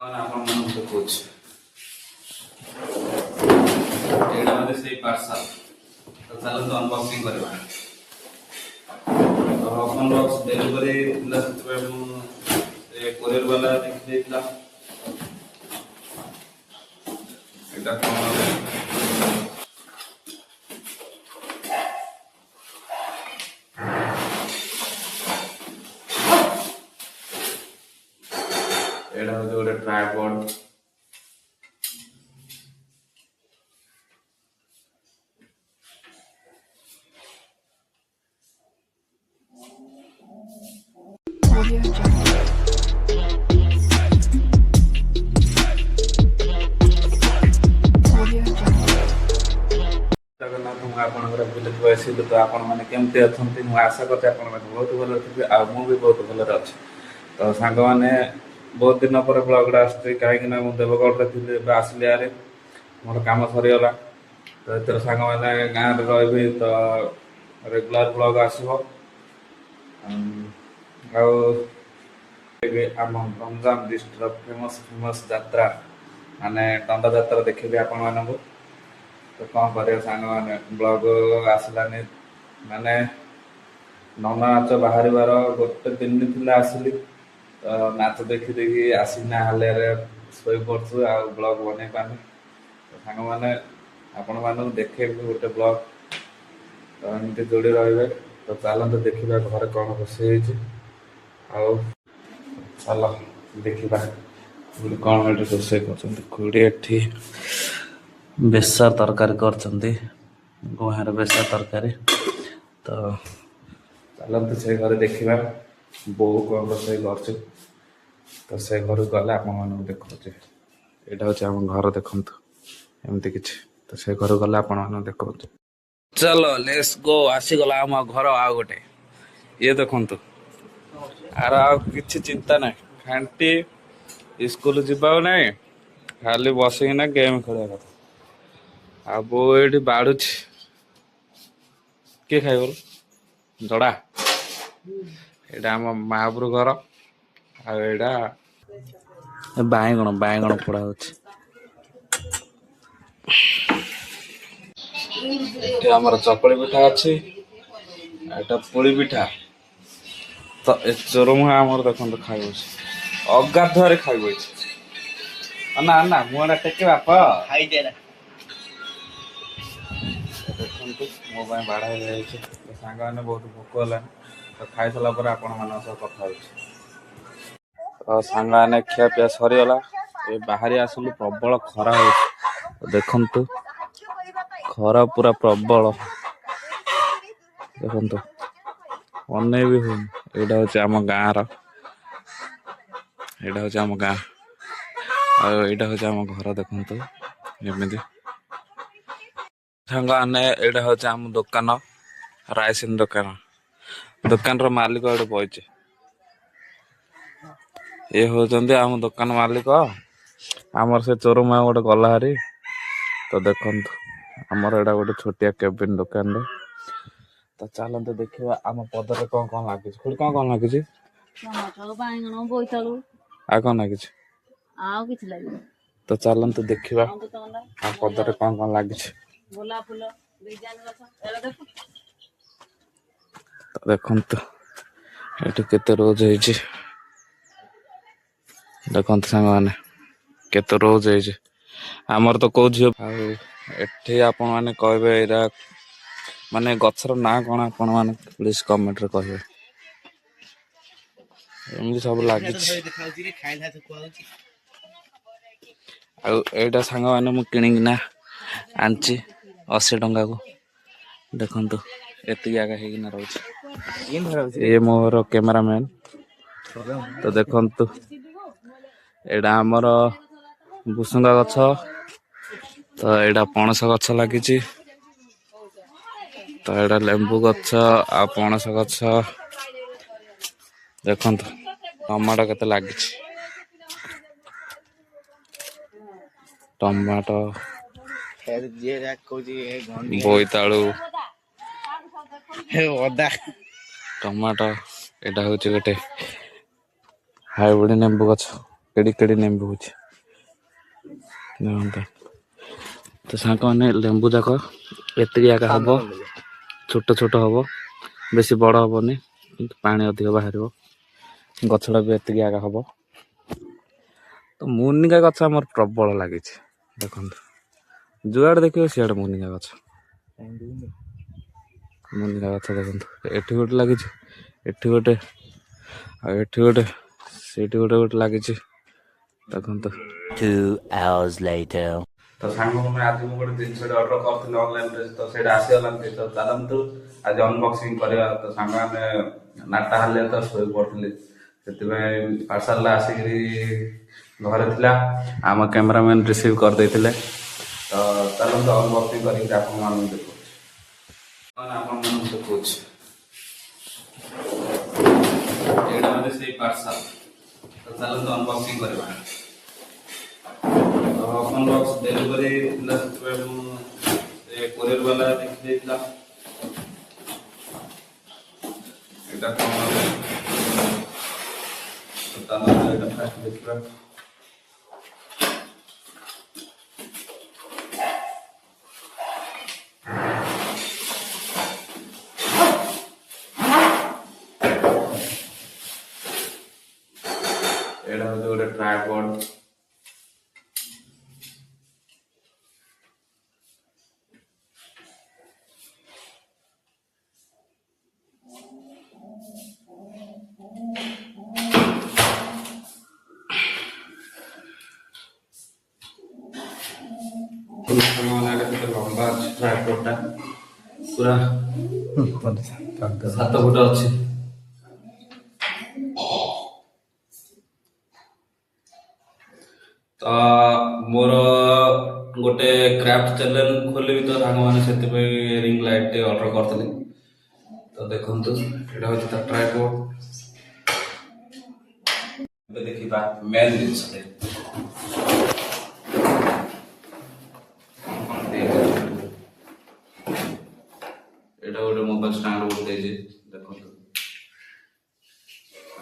ଆପଣମାନଙ୍କୁ କହୁଛି ଏଇଟା ମଧ୍ୟ ସେଇ ପାର୍ସଲ ତ ଚାଲନ୍ତୁ ଅନବକ୍ସିଂ କରିବା। ତ ଅନବକ୍ସ ଡେଲିଭରି ଥିଲା ସେଥିପାଇଁ ମୁଁ ସେ କୋରିୟର ବାଲା ଦେଖିଦେଇଥିଲା ଏଇଟା କ'ଣ ଏଇଟା ହେଉଛି ଗୋଟେ ଟ୍ରାଇପଡ୍। ଜଗନ୍ନାଥ ମୁଁ ଆପଣଙ୍କର ବୁଲିକୁ ଆସିଲି। ତ ଆପଣମାନେ କେମିତି ଅଛନ୍ତି? ମୁଁ ଆଶା କରୁଛି ଆପଣମାନେ ବହୁତ ଭଲରେ ଥିବେ ଆଉ ମୁଁ ବି ବହୁତ ଭଲରେ ଅଛି। ତ ସାଙ୍ଗମାନେ ବହୁତ ଦିନ ପରେ ବ୍ଲଗ୍ଟା ଆସୁଛି କାହିଁକିନା ମୁଁ ଦେବଗଡ଼ରେ ଥିଲି, ଏବେ ଆସିଲି ଆରେ ମୋର କାମ ସରିଗଲା। ତ ଏଥର ସାଙ୍ଗମାନେ ଗାଁରେ ରହିବି ତ ରେଗୁଲାର ବ୍ଲଗ୍ ଆସିବ। ଆଉ ଏବେ ଆମ ଗଞ୍ଜାମ ଡିଷ୍ଟ୍ରିକ୍ଟର ଫେମସ୍ ଯାତ୍ରା ମାନେ ଦଣ୍ଡଯାତ୍ରା ଦେଖିବି ଆପଣମାନଙ୍କୁ। ତ କ'ଣ କରିବା ସାଙ୍ଗମାନେ ବ୍ଲଗ୍ ଆସିଲାନି ମାନେ ନନା ନାଚ ବାହାରିବାର ଗୋଟେ ଦିନ ଥିଲା ଆସିଲି। ତ ନାଚ ଦେଖି ଦେଖି ଆସିନା ହାଲିଆରେ ଶୋଇପଡ଼ୁଛୁ ଆଉ ବ୍ଲଗ୍ ବନେଇ ପାରୁନି। ତ ସାଙ୍ଗମାନେ ଆପଣମାନଙ୍କୁ ଦେଖେଇବି ଗୋଟେ ବ୍ଲଗ୍, ତ ଏମିତି ଯୋଡ଼ି ରହିବେ। ତ ଚାଲନ୍ତୁ ଦେଖିବା ଘରେ କ'ଣ ରୋଷେଇ ହେଇଛି। ଆଉ ଚାଲ ଦେଖିବା କ'ଣ ଏଠି ରୋଷେଇ କରୁଛନ୍ତି। ଖୁଡ଼ି ଏଠି ବେସର ତରକାରୀ କରୁଛନ୍ତି, ଗୁଆଁର ବେସର ତରକାରୀ। ତ ଚାଲନ୍ତୁ ସେ ଘରେ ଦେଖିବା ବୋଉ କ'ଣ ରୋଷେଇ କରୁଛି। ତ ସେ ଘରକୁ ଗଲେ ଆପଣମାନଙ୍କୁ ଦେଖାଉଛି। ଏଇଟା ହେଉଛି ଆମ ଘର, ଦେଖନ୍ତୁ ଏମିତି କିଛି। ତ ସେ ଘରକୁ ଗଲେ ଆପଣମାନଙ୍କୁ ଦେଖାଉଛି। ଚାଲ ଲେଟ୍ସ ଗୋ। ଆସିଗଲା ଆମ ଘର ଆଉ ଗୋଟେ। ଇଏ ଦେଖନ୍ତୁ, ଆର ଆଉ କିଛି ଚିନ୍ତା ନାହିଁ, ଖାଣ୍ଟି ସ୍କୁଲ ଯିବାକୁ ନାହିଁ, ଖାଲି ବସିକିନା ଗେମ୍ ଖେଳିବା କଥା। ଆଉ ବୋଉ ଏଇଠି ବାଢୁଛି। କିଏ ଖାଇବ ଜଡ଼ା? ଏଇଟା ଆମ ମାହାପୁର ଘର ଆଉ ଏଇଟା ବାଇଗଣ ପୋଡ଼ା ହଉଛି। ଏଠି ଆମର ଚକୁଳି ପିଠା ଅଛି, ଏଇଟା ପୁଳି ପିଠା। ତ ଏ ଚୋରମୁହା ଆମର ଦେଖନ୍ତୁ ଖାଇବଛି, ଅଗାଧୁଆରେ ଖାଇବଛି। ନା ମୁହଁଟା ଟେକେ ବାପ ଦେଖନ୍ତୁ ମୋ ପାଇଁ ବାଢ଼ା ହେଇଯାଇଛି। ତ ସାଙ୍ଗମାନେ ବହୁତ ଭୋକ ହେଲାଣି, ତ ଖାଇସାରିଲା ପରେ ଆପଣମାନଙ୍କ ସହ କଥା ହେଉଛି। ତ ସାଙ୍ଗମାନେ ଖିଆପିଆ ସରିଗଲା, ଏ ବାହାରି ଆସିଲୁ, ପ୍ରବଳ ଖରା ହେଉଛି। ଦେଖନ୍ତୁ ଖରା ପୁରା ପ୍ରବଳ, ଦେଖନ୍ତୁ ଅନେଇ ବି ହଉନି। ଏଇଟା ହେଉଛି ଆମ ଗାଁର, ଏଇଟା ହେଉଛି ଆମ ଗାଁ ଆଉ ଏଇଟା ହେଉଛି ଆମ ଘର। ଦେଖନ୍ତୁ ଏମିତି ସାଙ୍ଗମାନେ, ଏଇଟା ହେଉଛି ଆମ ଦୋକାନ, ରାଇସିନ ଦୋକାନ। ଦୋକାନର ମାଲିକ ଏଠି ବଇଛି। ଇଏ ହଉଛନ୍ତି ଆମ ଦୋକାନ ମାଲିକ। ଆମର ସେ ଚୋରମା ଗୋଟେ ଗଲା ହାରି। ତ ଦେଖନ୍ତୁ ଆମର ଏଇଟା ଗୋଟେ ଛୋଟିଆ କେବିନ ଦୋକାନରେ। ତ ଚାଲନ୍ତୁ ଦେଖିବା ଆମ ପଦରେ କ'ଣ କ'ଣ ଲାଗିଛି। କ'ଣ ଲାଗିଛି? ବାଇଗଣ, ବୋଇତାଳୁ ଆଉ କ'ଣ ଲାଗିଛି? ଆଉ କିଛି ଲାଗିନି। ତ ଚାଲନ୍ତୁ ଦେଖିବା ଆମ ପଦରେ କ'ଣ ଲାଗିଛି। ଗୋଲାପ ଫୁଲ, ଦେଖନ୍ତୁ ଏଠି କେତେ ରୋଜ ହେଇଛି। ଦେଖନ୍ତୁ ସାଙ୍ଗମାନେ କେତେ ରୋଜ ହେଇଛି। ଆମର ତ କୋଉ ଝିଅ। ଆଉ ଏଠି ଆପଣ ମାନେ କହିବେ ଏଇଟା ମାନେ ଗଛର ନାଁ କ'ଣ, ଆପଣ ମାନେ ପ୍ଲିଜ କମେଣ୍ଟରେ କହିବେ। ଏମିତି ସବୁ ଲାଗିଛି। ଆଉ ଏଇଟା ସାଙ୍ଗମାନେ ମୁଁ କିଣିକିନା ଆଣିଛି 80 ଟଙ୍କାକୁ। ଦେଖନ୍ତୁ ଏତିକି ଆଗା ହେଇକିନା ରହୁଛି। ଇଏ ମୋର କ୍ୟାମେରାମ୍ୟାନ। ତ ଦେଖନ୍ତୁ ଏଇଟା ଆମର ଭୁସୁଙ୍ଗା ଗଛ, ତ ଏଇଟା ପଣସ ଗଛ ଲାଗିଛି, ତ ଏଇଟା ଲେମ୍ବୁ ଗଛ ଆଉ ପଣସ ଗଛ। ଦେଖନ୍ତୁ ଟମାଟୋ କେତେ ଲାଗିଛି, ଟମାଟୋ, ବୋଇତାଳୁ, ଅଦା, ଟମାଟୋ। ଏଇଟା ହଉଛି ଗୋଟେ ହାଇବ୍ରିଡ ଲେମ୍ବୁ ଗଛ। କେଡ଼ି କେଡ଼ି ଲେମ୍ବୁ ହେଉଛି ଦେଖନ୍ତୁ। ତ ସାଙ୍ଗମାନେ ଲେମ୍ବୁ ଯାକ ଏତିକି ଏକା ହେବ, ଛୋଟ ଛୋଟ ହେବ, ବେଶୀ ବଡ଼ ହେବନି, କିନ୍ତୁ ପାଣି ଅଧିକ ବାହାରିବ। ଗଛଟା ବି ଏତିକି ଆଗା ହେବ। ତ ମୁନିକା ଗଛ ଆମର ପ୍ରବଳ ଲାଗିଛି ଦେଖନ୍ତୁ, ଯୁଆଡ଼େ ଦେଖିବ ସିଆଡ଼େ ମୁନିକା ଗଛ। ମୁନିକା ଗଛ ଦେଖନ୍ତୁ, ଏଠି ଗୋଟେ ଲାଗିଛି, ଏଠି ଗୋଟେ, ଆଉ ଏଠି ଗୋଟେ, ସେଇଠି ଗୋଟେ ଲାଗିଛି ଦେଖନ୍ତୁ। 2 hours later. ତ ସାଙ୍ଗମାନେ ଆଜି ମୁଁ ଗୋଟେ ଜିନିଷଟେ ଅର୍ଡ଼ର କରିଥିଲି ଅନଲାଇନରେ, ତ ସେଇଟା ଆସିଗଲାନି। ତ ଚାଲନ୍ତୁ ଆଜି ଅନବକ୍ସିଂ କରିବା। ତ ସାଙ୍ଗମାନେ ନାଟା ହେଲେ ତ ଶୋଇ ପଡ଼ିଥିଲି, ସେଥିପାଇଁ ପାର୍ସଲଟା ଆସିକିରି ଘରେ ଥିଲା, ଆମ କ୍ୟାମେରାମ୍ୟାନ୍ ରିସିଭ୍ କରିଦେଇଥିଲେ। ତ ଚାଲନ୍ତୁ ଅନବକ୍ସିଂ କରିକି ଆପଣମାନଙ୍କୁ ଦେଖାଉଛି। ଆପଣମାନଙ୍କୁ ଦେଖାଉଛି, ଏଇଟା ମଧ୍ୟ ସେଇ ପାର୍ସଲ। ତ ଚାଲନ୍ତୁ ଅନବକ୍ସିଂ କରିବା। ଅନବକ୍ସ ଡେଲିଭରି ଥିଲା, ସେଥିପାଇଁ ମୁଁ କୋରିୟର ବାଲା ଦେଖିଦେଇଥିଲା ଏଇଟା କ'ଣ। ଏଇଟା ଫାଷ୍ଟ ଦେଖିବା। ଏଇଟା ହେଉଛି ଗୋଟେ ଟ୍ରାଇପଡ୍। ଲମ୍ବା ଅଛି ଟ୍ରାଇପଡ୍ଟା, ପୁରା 7 ଫୁଟ ଅଛି। ତ ମୋର ଗୋଟେ କ୍ରାଫ୍ଟ ଚ୍ୟାନେଲ ଖୋଲିବି, ତ ସାଙ୍ଗମାନେ ସେଥିପାଇଁ ରିଙ୍ଗ ଲାଇଟ୍ ଅର୍ଡ଼ର କରିଥିଲି। ତ ଦେଖନ୍ତୁ ଏଇଟା ହେଉଛି ତା ଟ୍ରାଇପଡ୍। ଏବେ ଦେଖିବା ମେନ୍ ଜିନିଷ। ଏଇଟା ଗୋଟେ ମୋବାଇଲ ଷ୍ଟାଣ୍ଡ ଗୋଟେ ଦେଇଛି ଦେଖନ୍ତୁ,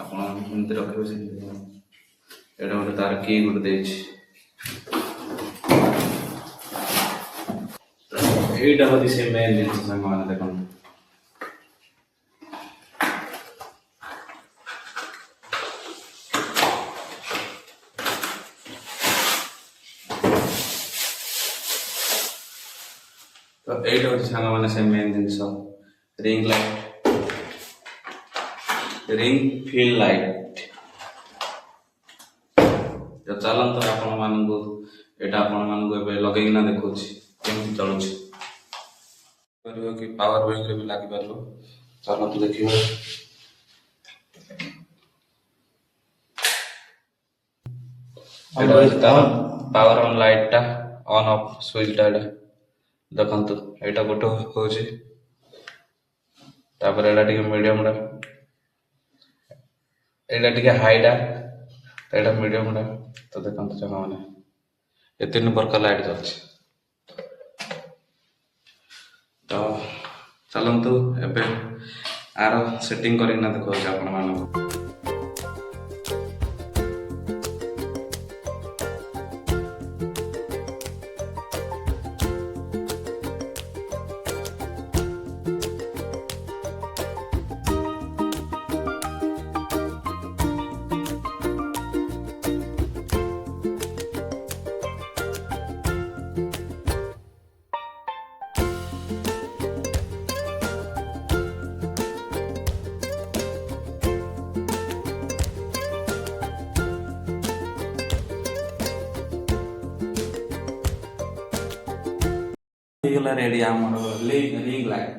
ଆପଣ ଏମିତି ରଖିବେ ସେମିତି। ଏଇଟା ଗୋଟେ ତାର କି ଗୋଟେ ଦେଇଛି। এইটা হচ্ছে সে মেন জিনিস সাংবাদিক দেখুন। তো এইটা হচ্ছে সাংবাদিক সে মেন জিনিস, ring light, ring fill light. তো ଚାଲନ୍ତୁ ଆପଣମାନଙ୍କୁ ଏଇଟା ଆପଣମାନଙ୍କୁ ଏବେ ଲଗେଇକିନା ଦେଖାଉଛି କେମିତି ଚଳୁଛି। ପାରିବ କି ପାୱାର ବ୍ୟାଙ୍କରେ ବି ଲାଗିପାରିବ, ଚାଲନ୍ତୁ ଦେଖିବା। ଏଇଟା ହେଉଛି ତାର ପାୱାର ଅନ୍ ଲାଇଟଟା, ଅନ୍ ଅଫ୍ ସୁଇଚଟା। ଏଇଟା ଦେଖନ୍ତୁ, ଏଇଟା ଗୋଟେ ହେଉଛି, ତାପରେ ଏଇଟା ଟିକେ ମିଡ଼ିୟମଟା, ଏଇଟା ଟିକେ ହାଇଟା, ଏଇଟା ମିଡ଼ିୟମଟା। ତ ଦେଖନ୍ତୁ ସାଙ୍ଗମାନେ ଏ 3 ପ୍ରକାର ଲାଇଟ୍ ଅଛି। ତ ଚାଲନ୍ତୁ ଏବେ ଆର ସେଟିଂ କରିକିନା ଦେଖାଉଛି ଆପଣମାନଙ୍କୁ। ହେଇଗଲା ରେଡି ଆମର ରିଙ୍ଗ ଲାଇଟ୍।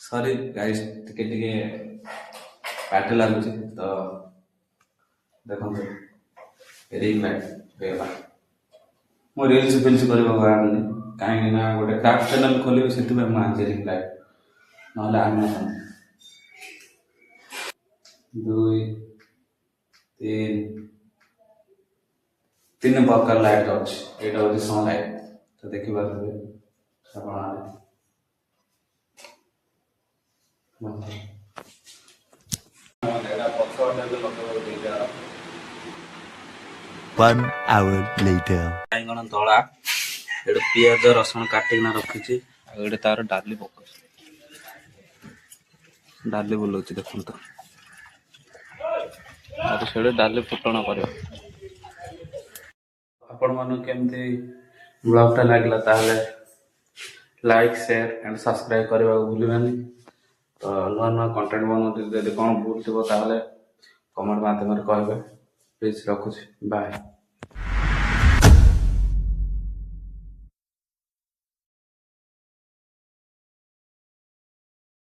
ସରି ଗାଇସ୍, ଟିକେ ଟିକେ ପାଟି ଲାଗୁଛି, ତ ଦେଖନ୍ତୁ ରିଙ୍ଗ ଲାଇଟ୍ ହେଇଗଲା। ମୁଁ ରିଲ୍ସ ଫିଲ୍ସ କରିବାକୁ ଆଣିନି, କାହିଁକି ନା ଗୋଟେ କ୍ରାଫ୍ଟ ଚ୍ୟାନେଲ ଖୋଲିବି, ସେଥିପାଇଁ ମୁଁ ଆଣିଛି ରିଙ୍ଗ ଲାଇଟ୍, ନହେଲେ ଆଣିନଥାନ୍ତି। 2 3 ପ୍ରକାର ଲାଇଟ୍ ଅଛି। ଏଇଟା ହେଉଛି ସନ୍ ଲାଇଟ୍, ତ ଦେଖିପାରୁଥିବେ ଆପଣ। ଏଇଟା ପଛ ଲଗେଇବାକୁ ଦେଇଛି। 1 hour later. ବାଇଗଣ ଦଳା ଏଠି ପିଆଜ ରସୁଣ କାଟିକିନା ରଖିଛି ଆଉ ଏଠି ତାର ଡାଲି ପକାଉଛି ଡାଲି ବୁଲଉଛି ଦେଖନ୍ତୁ ଆଉ ସେଠି ଡାଲି ଫୁଟଣ କରିବ ଆପଣମାନଙ୍କୁ କେମିତି ବ୍ଲଗ୍ଟା ଲାଗିଲା ତାହେଲେ ଲାଇକ୍ ସେୟାର ଆଣ୍ଡ ସବସ୍କ୍ରାଇବ୍ କରିବାକୁ ଭୁଲିବେନି ତ ନୂଆ ନୂଆ କଣ୍ଟେଣ୍ଟ ବନାଉଛି ଯଦି କ'ଣ ଭୁଲ ଥିବ ତାହେଲେ କମେଣ୍ଟ ମାଧ୍ୟମରେ କହିବେ ପ୍ଲିଜ୍ ରଖୁଛି ବାଏ।